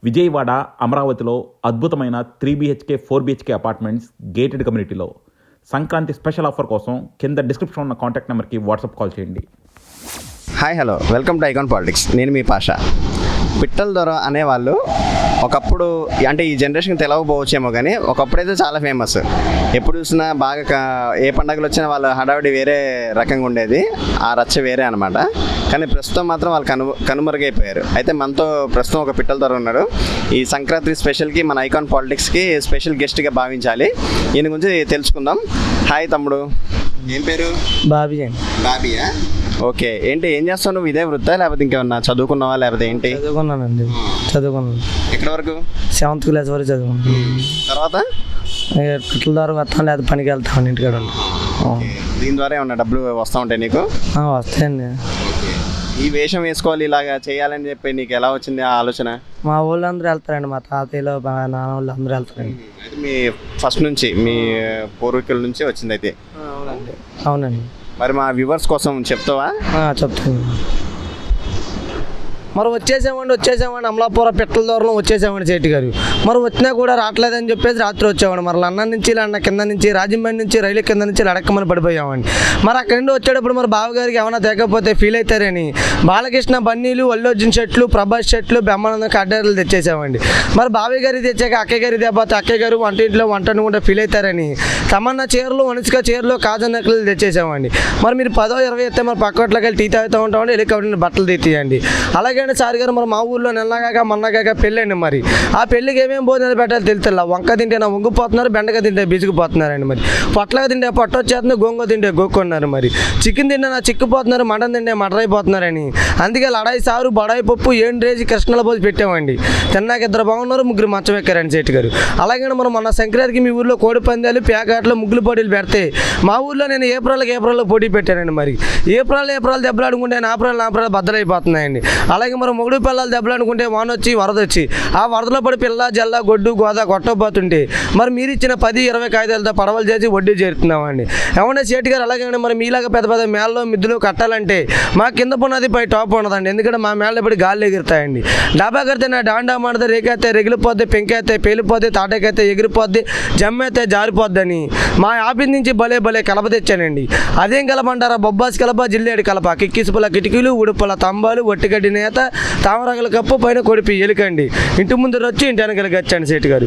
విజయవాడ, అమరావతిలో అద్భుతమైన 3BHK 4BHK apartments gated కమ్యూనిటీలో సంక్రాంతి స్పెషల్ ఆఫర్ కోసం కింద డిస్క్రిప్షన్ ఉన్న కాంటాక్ట్ నెంబర్కి వాట్సాప్ కాల్ చేయండి. Hi hello, welcome to icon politics. నేను మీ పాషా. పిట్టల దొర అనేవాళ్ళు ఒకప్పుడు, అంటే ఈ జనరేషన్కి తెలవకపోవచ్చేమో కానీ ఒకప్పుడైతే చాలా ఫేమస్. ఎప్పుడు చూసినా బాగా ఏ పండుగలు వచ్చినా వాళ్ళ హడావిడి వేరే రకంగా ఉండేది, ఆ రచ్చ వేరే అనమాట. కానీ ప్రస్తుతం మాత్రం వాళ్ళు కనుమరుగైపోయారు. అయితే మనతో ప్రస్తుతం ఒక పిట్టల దొర ఉన్నాడు. ఈ సంక్రాంతి స్పెషల్కి మన ఐకాన్ పాలిటిక్స్కి స్పెషల్ గెస్ట్గా భావించాలి. ఈయన గురించి తెలుసుకుందాం. హాయ్ తమ్ముడు, ఏం పేరు? బాబీ అండి. బాబీయా? ఓకే. ఏంటి, ఏం చేస్తావు నువ్వు? ఇదే వృత్తా లేకపోతే ఇంకేమన్నా చదువుకున్నావా లేకపోతే ఏంటి? చదువుకున్నానండి. చదువుకున్నాను. ఎక్కడి వరకు? 7th క్లాస్ వరకు చదువుకున్నాను. తర్వాత పిట్టల ద్వారా వస్తాను, లేదా పనికి వెళ్తాను ఇంటికాడ. దీని ద్వారా ఏమన్నా డబ్బులు వస్తూ ఉంటాయి నీకు? వస్తాయండి. ఈ వేషం వేసుకోవాలి, ఇలాగా చేయాలని చెప్పి నీకు ఎలా వచ్చింది ఆ ఆలోచన? మా ఊళ్ళో అందరూ వెళ్తారండి, మా తాతయ్యలు మా నాన్న వాళ్ళు అందరూ వెళ్తారండి. అయితే మీ ఫస్ట్ నుంచి మీ పూర్వీకుల నుంచి వచ్చింది అయితే? అవునండి. అవునండి. మరి మా వ్యూవర్స్ కోసం చెప్తావా? చెప్తాను. మరి వచ్చేసామండి అమలాపురం పిట్టల దూరంలో వచ్చేసామండి చేటి గారు. మరి వచ్చినా కూడా రావట్లేదని చెప్పేసి రాత్రి వచ్చామండి. మరి లండన్ నుంచి కింద నుంచి రాజమండ్రి నుంచి రైలు కింద నుంచి అడక్కమని పడిపోయామండి. మరి అక్కడి నుండి వచ్చేటప్పుడు మరి బావగారికి ఏమైనా తగ్గకపోతే ఫీల్ అవుతారని బాలకృష్ణ బన్నీలు, అల్లు షర్ట్లు, ప్రభాస్ షర్ట్లు, బ్రహ్మానందం కడ్డారులు తెచ్చేసామండి. మరి బావయ్య గారికి తెచ్చాక అక్కయ్య గారి దెబ్బతే అక్కయ్య గారు వంటింట్లో వంటను కూడా ఫీల్ అవుతారని తమన్నా చీరలు, వనుసుక చీరలు, కాజన్ నకలు తెచ్చేసామండి. మరి మీరు 10వ 20 అయితే మరి పక్కట్లోకి వెళ్ళి టీ తాగుతూ ఉంటామండి, హెలికాప్టర్ బట్టలు తీయండి. అలాగే సార్ గారు మరి మా ఊళ్ళో నెలగాక మొన్నగాక పెళ్ళండి. మరి ఆ పెళ్ళికి ఏమేమి భోజనాలు పెట్టాలి తెలుతున్నా. వంక తింటే వంగిపోతున్నారు, బెండగా తింటే బిజిగిపోతున్నారండి. మరి పొట్లగా తింటే పొట్ట వచ్చేస్తున్నారు, గోంగ తింటే గోక్కున్నారు. మరి చికెన్ తింటే చిక్కుపోతున్నారు, మటన్ తింటే మటర్ అయిపోతున్నారని అందుకే లడాయి సారు, బడాయి పప్పు, రేసి కృష్ణల పోసి పెట్టామండి. తిన్నాక 2 బాగున్నారు, 3 మంచం ఎక్కారండి చేటి గారు. అలాగే మనం మొన్న సంక్రాంతికి మీ ఊళ్ళో కోడి పందాలు, పేకాట్లు, ముగ్గులు పోటీలు పెడితే మా ఊళ్ళో నేను ఏప్రిల్లో పోటీ పెట్టానండి. మరి ఏప్రిల్ దెబ్బలాడుకుంటే నాప్రాలు బద్దలైపోతున్నాయండి. అలాగే మరి మొగుడు పిల్లలు దెబ్బలాడుకుంటే వానొచ్చి వరద వచ్చి ఆ వరదలో పడి పిల్ల జల్ల గొడ్డు గోదా కొట్టబోతుంటే మరి మీరు ఇచ్చిన 10-20 కాగితాలతో పడవలు చేసి వడ్డీ చేరుతున్నామండి. ఏమన్నా చేటి గారు అలాగే మరి మీలాగా పెద్ద మేళ్ళలో మిద్దులు కట్టాలంటే మా కింద పున్నది పై టాప్ ఉన్నదండి. ఎందుకంటే మా మేళ్ళ పడి గాలి ఎగురుతాయండి. డాబా కడితే నా డాండా మాడితే రేకైతే రెగిలిపోద్ది, పెంకైతే పేలిపోద్ది, తాటకైతే ఎగిరిపోద్ది, జమ్మైతే జారిపోద్దని మా ఆఫీస్ నుంచి భలే కలప తెచ్చానండి. అదేం కలపంటారా? బొబ్బాసి కలప, జిల్లేడు కలప, కిక్కిసుపుల కిటికీలు, ఉడుపుల తంబాలు, ఒట్టిగడ్డి నేత, తామరగల కప్పు, పైన కొడిపి ఎలుకండి. ఇంటి ముందు వచ్చి ఇంటి వెనకలికి వచ్చాను సేటు గారు.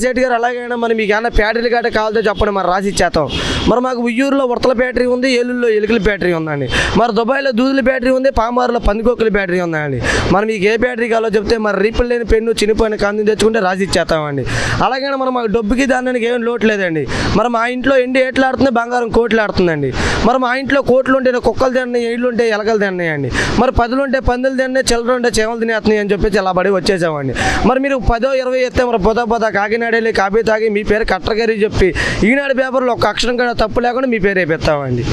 సేటు గారు అలాగైనా మరి మీకు ఏమైనా బ్యాటరీలు గట్ట కావాలో చెప్పండి, మరి రాసి ఇచ్చేస్తాం. మరి మాకు ఉయ్యూరులో ఉడతల బ్యాటరీ ఉంది, ఏలూరులో ఎలుకల బ్యాటరీ ఉందండి. మరి దుబాయ్లో దూదుల బ్యాటరీ ఉంది, పామారులో పందికొక్కుల బ్యాటరీ ఉందండి. మరి మీకు ఏ బ్యాటరీ కావాలో చెప్తే మరి రీపుల్ లేని పెన్ను, చినిపోయిన కంది తెచ్చుకుంటే రాసి ఇచ్చేస్తామండి. అలాగైనా మరి మాకు డబ్బుకి దానికి ఏం లోటు లేదండి. మరి మా ఇంట్లో ఎండి ఏట్లు ఆడుతుంది, బంగారం కోట్లు ఆడుతుందండి. మరి మా ఇంట్లో కోట్లు ఉంటే కుక్కలు తిన్నాయి, ఏళ్ళు ఉంటే ఎలకలు తిన్నాయండి. మరి 10 ఉంటే పందులు తిన్నాయి, చిల్లర ఉంటే చేమలు తినేస్తున్నాయి అని చెప్పేసి అలా పడి వచ్చేసామండి. మరి మీరు 10-20 ఎత్తే మరి పోతా కాకినాడ వెళ్ళి కాపీ తాగి మీ పేరు కట్టగారి చెప్పి ఈనాడు పేపర్లో ఒక అక్షరం కూడా తప్పు లేకుండా మీ పేరు వేపిస్తామండి.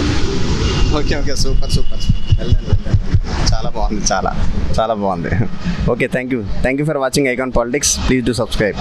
Okay, super. చాలా బాగుంది, చాలా బాగుంది. Okay, thank you for watching icon politics. Please do subscribe.